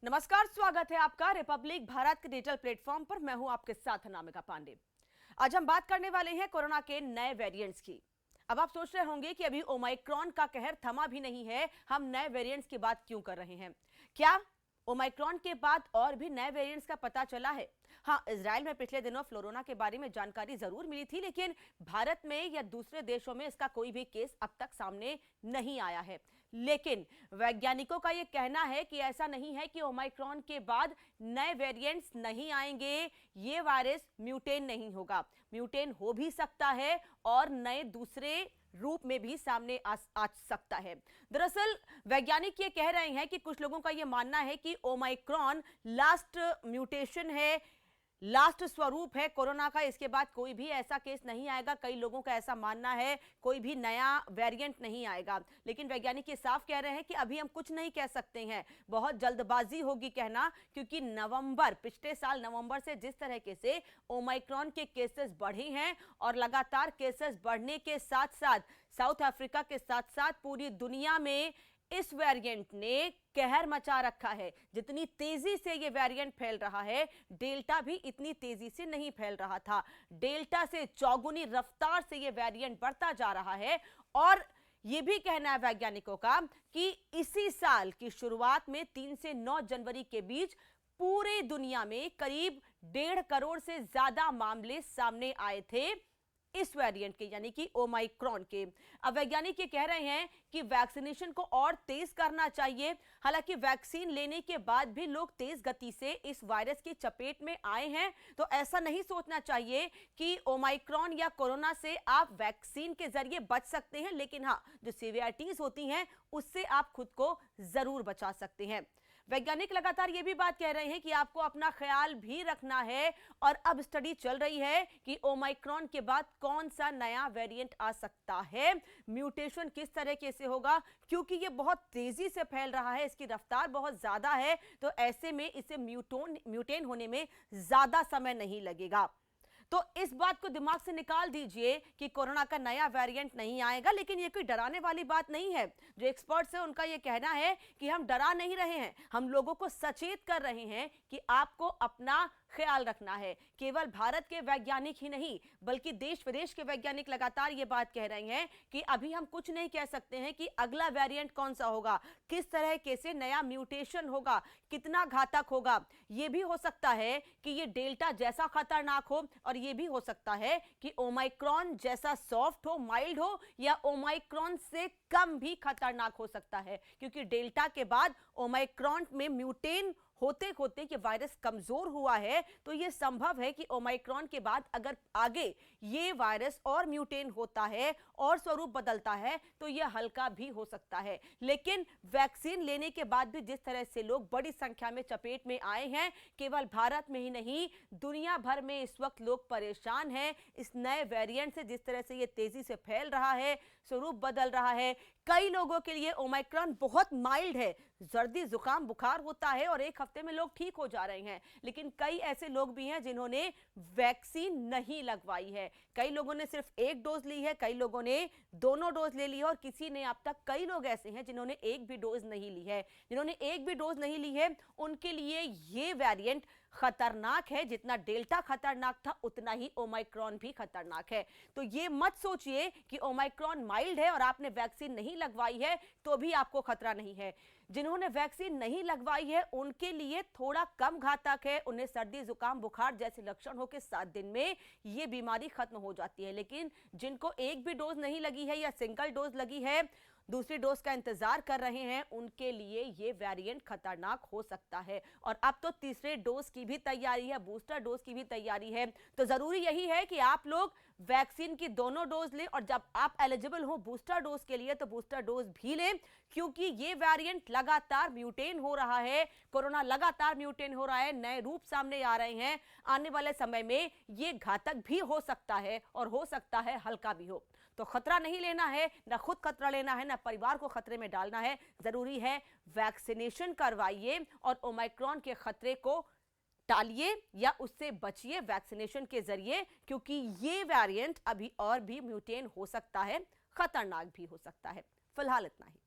नमस्कार, स्वागत है आपका रिपब्लिक भारत के डिजिटल प्लेटफॉर्म पर। मैं हूं आपके साथ अनामिका पांडे। आज हम बात करने वाले हैं कोरोना के नए वेरिएंट्स की। अब आप सोच रहे होंगे कि अभी ओमाइक्रॉन का कहर थमा भी नहीं है, हम नए वेरिएंट्स की बात क्यों कर रहे हैं? क्या ओमाइक्रॉन के बाद और भी नए वेरिएंट्स का पता चला है? हाँ, इजराइल में पिछले दिनों फ्लोरोना के बारे में जानकारी जरूर मिली थी, लेकिन भारत में या दूसरे देशों में इसका कोई भी केस अब तक सामने नहीं आया है। लेकिन वैज्ञानिकों का यह कहना है कि ऐसा नहीं है कि ओमाइक्रॉन के बाद नए वेरिएंट्स नहीं आएंगे, ये वायरस म्यूटेन नहीं होगा। म्यूटेन हो भी सकता है और नए दूसरे रूप में भी सामने आ सकता है। दरअसल वैज्ञानिक ये कह रहे हैं कि कुछ लोगों का ये मानना है कि ओमाइक्रॉन लास्ट म्यूटेशन है, लास्ट स्वरूप है कोरोना का। इसके बाद कोई भी ऐसा केस नहीं आएगा। कई लोगों का ऐसा मानना है कोई भी नया वेरिएंट नहीं आएगा, लेकिन वैज्ञानिक ये साफ कह रहे हैं कि अभी हम कुछ नहीं कह सकते हैं। बहुत जल्दबाजी होगी कहना, क्योंकि पिछले साल नवंबर से जिस तरीके से ओमाइक्रॉन के केसेस बढ़े हैं और लगातार केसेस बढ़ने के साथ साथ साउथ अफ्रीका के साथ साथ पूरी दुनिया में इस वेरिएंट ने कहर मचा रखा है। जितनी तेजी से ये वेरिएंट फैल रहा है, डेल्टा भी इतनी तेजी से नहीं फैल रहा था। डेल्टा से चौगुनी रफ्तार से ये वेरिएंट बढ़ता जा रहा है और ये भी कहना है वैज्ञानिकों का कि इसी साल की शुरुआत में 3 से 9 जनवरी के बीच पूरे दुनिया में करीब 1.5 करोड़ से ज्यादा मामले सामने आए थे इस वेरिएंट के, यानी कि ओमाइक्रॉन के। अब वैज्ञानिक ये कह रहे हैं कि वैक्सीनेशन को और तेज करना चाहिए। हालांकि वैक्सीन लेने के बाद भी लोग तेज गति से इस वायरस की चपेट में आए हैं, तो ऐसा नहीं सोचना चाहिए कि ओमाइक्रॉन या कोरोना से आप वैक्सीन के जरिए बच सकते हैं, लेकिन हाँ, जो सीवियरिटीज होती हैं उससे आप खुद को जरूर बचा सकते हैं। वैज्ञानिक लगातार ये भी बात कह रहे हैं कि आपको अपना ख्याल भी रखना है और अब स्टडी चल रही है कि ओमाइक्रॉन के बाद कौन सा नया वेरिएंट आ सकता है, म्यूटेशन किस तरीके से होगा, क्योंकि ये बहुत तेजी से फैल रहा है, इसकी रफ्तार बहुत ज्यादा है, तो ऐसे में इसे म्यूटेन होने में ज्यादा समय नहीं लगेगा। तो इस बात को दिमाग से निकाल दीजिए कि कोरोना का नया वेरिएंट नहीं आएगा, लेकिन ये कोई डराने वाली बात नहीं है। जो एक्सपर्ट्स हैं उनका ये कहना है कि हम डरा नहीं रहे हैं, हम लोगों को सचेत कर रहे हैं कि आपको अपना ख्याल रखना है। केवल भारत के वैज्ञानिक ही नहीं, बल्कि देश विदेश के वैज्ञानिक लगातार ये बात कह रहे हैं कि अभी हम कुछ नहीं कह सकते हैं कि अगला वेरिएंट कौन सा होगा, किस तरह कैसे नया म्यूटेशन होगा, कितना घातक होगा। यह भी हो सकता है कि ये डेल्टा जैसा खतरनाक हो और यह भी हो सकता है कि ओमाइक्रॉन जैसा सॉफ्ट हो, माइल्ड हो, या ओमाइक्रॉन से कम भी खतरनाक हो सकता है, क्योंकि डेल्टा के बाद ओमाइक्रॉन में म्यूटेन होते होते ये वायरस कमजोर हुआ है। तो ये संभव है कि ओमाइक्रॉन के बाद अगर आगे ये वायरस और म्यूटेन होता है और स्वरूप बदलता है तो ये हल्का भी हो सकता है। लेकिन वैक्सीन लेने के बाद भी जिस तरह से लोग बड़ी संख्या में चपेट में आए हैं, केवल भारत में ही नहीं दुनिया भर में इस वक्त लोग परेशान हैं इस नए वेरिएंट से। जिस तरह से ये तेजी से फैल रहा है, स्वरूप बदल रहा है। कई लोगों के लिए ओमाइक्रॉन बहुत माइल्ड है, सर्दी जुकाम बुखार होता है और एक हफ्ते में लोग ठीक हो जा रहे हैं, लेकिन कई ऐसे लोग भी हैं जिन्होंने वैक्सीन नहीं लगवाई है। कई लोगों ने सिर्फ 1 डोज ली है, कई लोगों ने दोनों डोज ले ली है और किसी ने अब तक, कई लोग ऐसे हैं जिन्होंने 1 भी डोज नहीं ली है। जिन्होंने 1 भी डोज नहीं ली है उनके लिए ये वेरिएंट खतरनाक है। जितना डेल्टा खतरनाक था उतना ही ओमाइक्रॉन भी खतरनाक है। तो ये मत सोचिए कि ओमाइक्रॉन माइल्ड है और आपने वैक्सीन नहीं लगवाई है तो भी आपको खतरा नहीं है। जिन्होंने वैक्सीन नहीं लगवाई है उनके लिए थोड़ा कम घातक है, उन्हें सर्दी जुकाम बुखार जैसे लक्षण हो के 7 दिन में ये बीमारी खत्म हो जाती है। लेकिन जिनको 1 भी डोज नहीं लगी है या सिंगल डोज लगी है, दूसरी डोज का इंतजार कर रहे हैं, उनके लिए ये वेरिएंट खतरनाक हो सकता है। और अब तो तीसरे डोज की भी तैयारी है, बूस्टर डोज की भी तैयारी है। तो जरूरी यही है कि आप लोग वैक्सीन की दोनों डोज लें और जब आप एलिजिबल हो बूस्टर डोज के लिए तो बूस्टर डोज भी लें, क्योंकि ये वेरिएंट लगातार म्यूटेन हो रहा है, कोरोना लगातार म्यूटेन हो रहा है, नए रूप सामने आ रहे हैं। आने वाले समय में ये घातक भी हो सकता है और हो सकता है हल्का भी हो। तो खतरा नहीं लेना है, ना खुद खतरा लेना है, ना परिवार को खतरे में डालना है। जरूरी है वैक्सीनेशन करवाइए और ओमाइक्रॉन के खतरे को टालिए या उससे बचिए वैक्सीनेशन के जरिए, क्योंकि ये वेरिएंट अभी और भी म्यूटेन हो सकता है, खतरनाक भी हो सकता है। फिलहाल इतना ही।